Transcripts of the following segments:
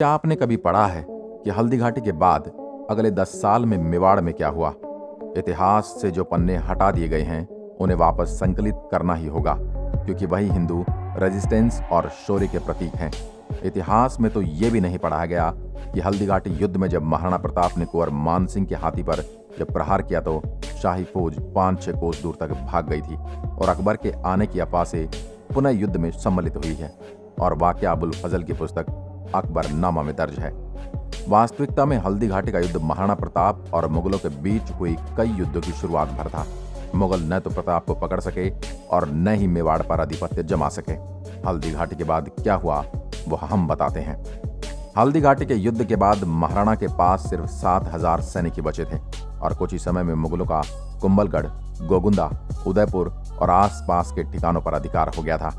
क्या आपने कभी पढ़ा है कि हल्दी घाटी के बाद अगले 10 साल में मेवाड़ में क्या हुआ? इतिहास से जो पन्ने हटा दिए गए हैं उन्हें वापस संकलित करना ही होगा, क्योंकि वही हिंदू रेजिस्टेंस और शौर्य के प्रतीक हैं। इतिहास में तो ये भी नहीं पढ़ा गया कि हल्दी घाटी युद्ध में जब महाराणा प्रताप ने कुंवर मानसिंह के हाथी पर जब प्रहार किया तो शाही फौज 5-6 कोस दूर तक भाग गई थी और अकबर के आने की अफवाह से पुनः युद्ध में सम्मिलित हुई है। और वाक़या अबुल फजल की पुस्तक अकबरनामा में दर्ज है। वास्तविकता में हल्दी घाटी का युद्ध महाराणा प्रताप और मुगलों के बीच हुई कई युद्धों की शुरुआत भर था। मुगल न तो प्रताप को पकड़ सके और न ही मेवाड़ पर आधिपत्य जमा सके। हल्दी घाटी के बाद क्या हुआ वो हम बताते हैं। हल्दी घाटी के युद्ध के बाद महाराणा के पास सिर्फ 7,000 सैनिक ही बचे थे और कुछ ही समय में मुगलों का कुंभलगढ़, गोगुंदा, उदयपुर और आसपास के ठिकानों पर अधिकार हो गया था।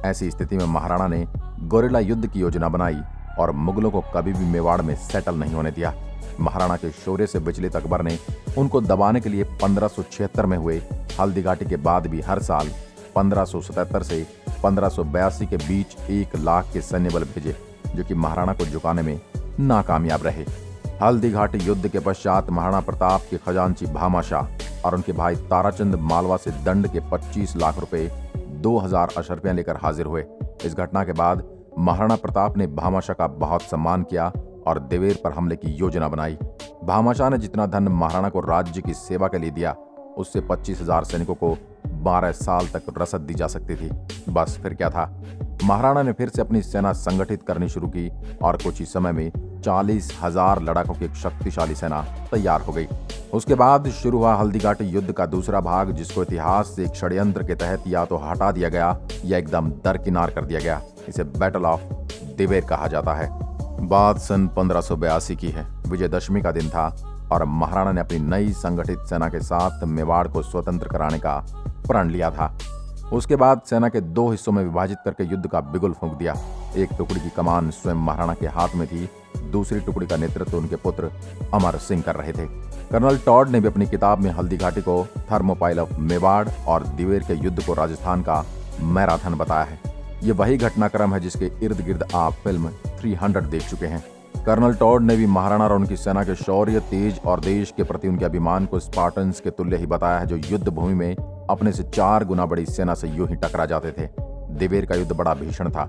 ऐसी स्थिति में महाराणा ने गोरिल्ला युद्ध की योजना बनाई और मुगलों को कभी भी मेवाड़ में सेटल नहीं होने दिया। महाराणा के शौर्य से विचलित अकबर ने उनको दबाने के लिए 1576 में हुए हल्दी घाटी के बाद भी हर साल 1577 से 1582 के बीच 1 लाख के सैन्य बल भेजे, जो कि महाराणा को झुकाने में नाकामयाब रहे। हल्दी घाटी युद्ध के पश्चात महाराणा प्रताप के खजांची भामाशाह और उनके भाई ताराचंद मालवा से दंड के 25 लाख रुपए 2000 अशर्फियां लेकर हाजिर हुए। इस घटना के बाद महाराणा प्रताप ने भामाशाह का बहुत सम्मान किया और देवेर पर हमले की योजना बनाई। भामाशाह ने जितना धन महाराणा को राज्य की सेवा के लिए दिया, उससे 25,000 सैनिकों को 12 साल तक रसद दी जा सकती थी। बस फिर क्या था, महाराणा ने फिर से अपनी सेना संगठित करनी शुरू की और कुछ ही समय में 40,000 लड़ाकों की एक शक्तिशाली सेना तैयार हो गई। उसके बाद शुरू हुआ हल्दी घाटी युद्ध का दूसरा भाग, जिसको इतिहास से एक षड्यंत्र के तहत या तो हटा दिया गया या एकदम दरकिनार कर दिया गया। इसे बैटल ऑफ दिवेर कहा जाता है। बात सन 1582 की है। विजयदशमी का दिन था और महाराणा ने अपनी नई संगठित सेना के साथ मेवाड़ को स्वतंत्र कराने का प्रण लिया था। उसके बाद सेना के 2 हिस्सों में विभाजित करके युद्ध का बिगुल फूंक दिया। एक टुकड़ी की कमान स्वयं महाराणा के हाथ में थी, दूसरी टुकड़ी का नेतृत्व उनके पुत्र अमर सिंह कर रहे थे। कर्नल टॉड ने भी अपनी किताब में हल्दी घाटी को थर्मोपाइल ऑफ मेवाड़ और दिवेर के युद्ध को राजस्थान का मैराथन बताया है। ये वही घटनाक्रम है जिसके इर्द गिर्द आप फिल्म 300 देख चुके हैं। कर्नल टॉड ने भी महाराणा और उनकी सेना के शौर्य, तेज और देश के प्रति उनके अभिमान को स्पार्टन्स के तुल्य ही बताया है, जो युद्ध भूमि में अपने से 4 गुना बड़ी सेना से यूं ही टकरा जाते थे। दिवेर का युद्ध बड़ा भीषण था।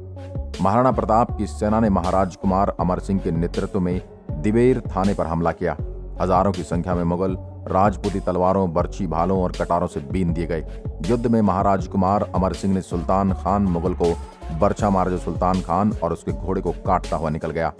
महाराणा प्रताप की सेना ने महाराज कुमार अमर सिंह के नेतृत्व में दिवेर थाने पर हमला किया। हजारों की संख्या में मुगल राजपूती तलवारों, बर्छी भालों और कटारों से बीन दिए गए। युद्ध में महाराज कुमार अमर सिंह ने सुल्तान खान मुगल को बर्छा मारा, जो सुल्तान खान और उसके घोड़े को काटता हुआ निकल गया।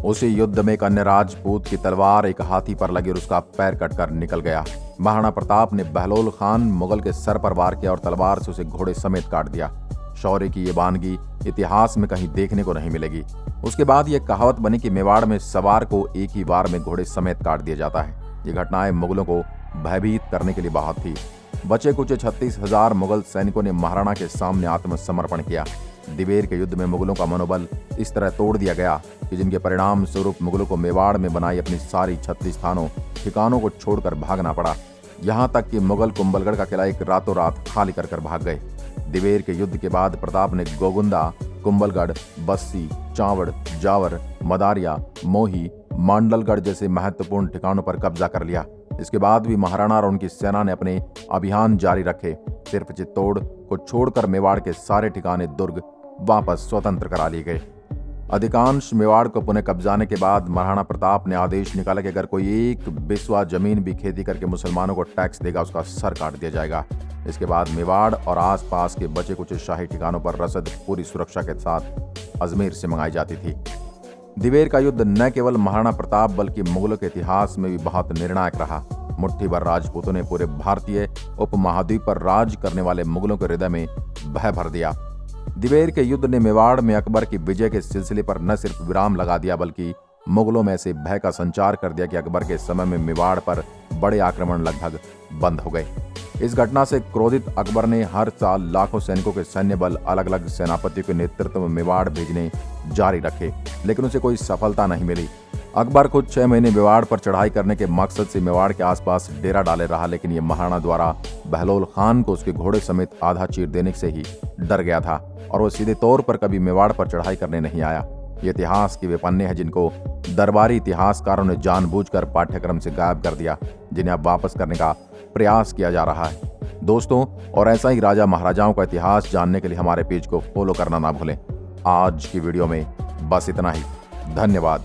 उसी युद्ध में एक अन्य राजपूत की तलवार एक हाथी पर लगी और उसका पैर कटकर निकल गया। महाराणा प्रताप ने बहलोल खान मुगल के सर पर वार किया और तलवार से उसे घोड़े समेत काट दिया। शौर्य की ये वानगी इतिहास में कहीं देखने को नहीं मिलेगी। उसके बाद ये कहावत बनी कि मेवाड़ में सवार को एक ही वार में घोड़े समेत काट दिया जाता है। ये घटनाएं मुगलों को भयभीत करने के लिए बहुत थी। बचे कुछ 36,000 मुगल सैनिकों ने महाराणा के सामने आत्मसमर्पण किया। दिवेर के युद्ध में मुगलों का मनोबल इस तरह तोड़ दिया गया कि जिनके परिणाम स्वरूप मुगलों को मेवाड़ में बनाई अपनी सारी 36 ठिकानों को छोड़कर भागना पड़ा। यहाँ तक कि मुगल कुंभलगढ़ का किला एक रातों रात खाली कर भाग गए। दिवेर के युद्ध के बाद प्रताप ने गोगुंदा, कुंभलगढ़, बस्सी, चावड़, जावर, मदारिया, मोही, मांडलगढ़ जैसे महत्वपूर्ण ठिकानों पर कब्जा कर लिया। इसके बाद भी महाराणा और उनकी सेना ने अपने अभियान जारी रखे। सिर्फ चित्तौड़ को छोड़कर मेवाड़ के सारे ठिकाने, दुर्ग वापस स्वतंत्र करा लिए गए। अधिकांश मेवाड़ को पुनः कब्जाने के बाद महाराणा प्रताप ने आदेश निकाला कि अगर कोई एक बिस्वा जमीन भी खेती करके मुसलमानों को टैक्स देगा, उसका सर काट दिया जाएगा। इसके बाद मेवाड़ और आसपास के बचे कुछ शाही ठिकानों पर रसद पूरी सुरक्षा के साथ अजमेर से मंगाई जाती थी। दिवेर का युद्ध न केवल महाराणा प्रताप बल्कि मुगलों के इतिहास में भी बहुत निर्णायक रहा। मुट्ठी भर राजपूतों ने पूरे भारतीय उपमहाद्वीप पर राज करने वाले मुगलों के हृदय में भय भर दिया। दिवेर के युद्ध ने मेवाड़ में अकबर की विजय के सिलसिले पर न सिर्फ विराम लगा दिया, बल्कि मुगलों में ऐसे भय का संचार कर दिया कि अकबर के समय में मेवाड़ पर बड़े आक्रमण लगभग बंद हो गए। इस घटना से क्रोधित अकबर ने हर साल लाखों सैनिकों के सैन्य बल अलग अलग सेनापतियों के नेतृत्व में मेवाड़ भेजने जारी रखे, लेकिन उसे कोई सफलता नहीं मिली। अकबर खुद 6 महीने मेवाड़ पर चढ़ाई करने के मकसद से मेवाड़ के आसपास डेरा डाले रहा, लेकिन ये महाराणा द्वारा बहलोल खान को उसके घोड़े समेत आधा चीर देने से ही डर गया था और वो सीधे तौर पर कभी मेवाड़ पर चढ़ाई करने नहीं आया। ये इतिहास के वे पन्ने हैं जिनको दरबारी इतिहासकारों ने जानबूझकर पाठ्यक्रम से गायब कर दिया, जिन्हें अब वापस करने का प्रयास किया जा रहा है। दोस्तों, और ऐसा ही राजा महाराजाओं का इतिहास जानने के लिए हमारे पेज को फॉलो करना ना भूलें। आज की वीडियो में बस इतना ही। धन्यवाद।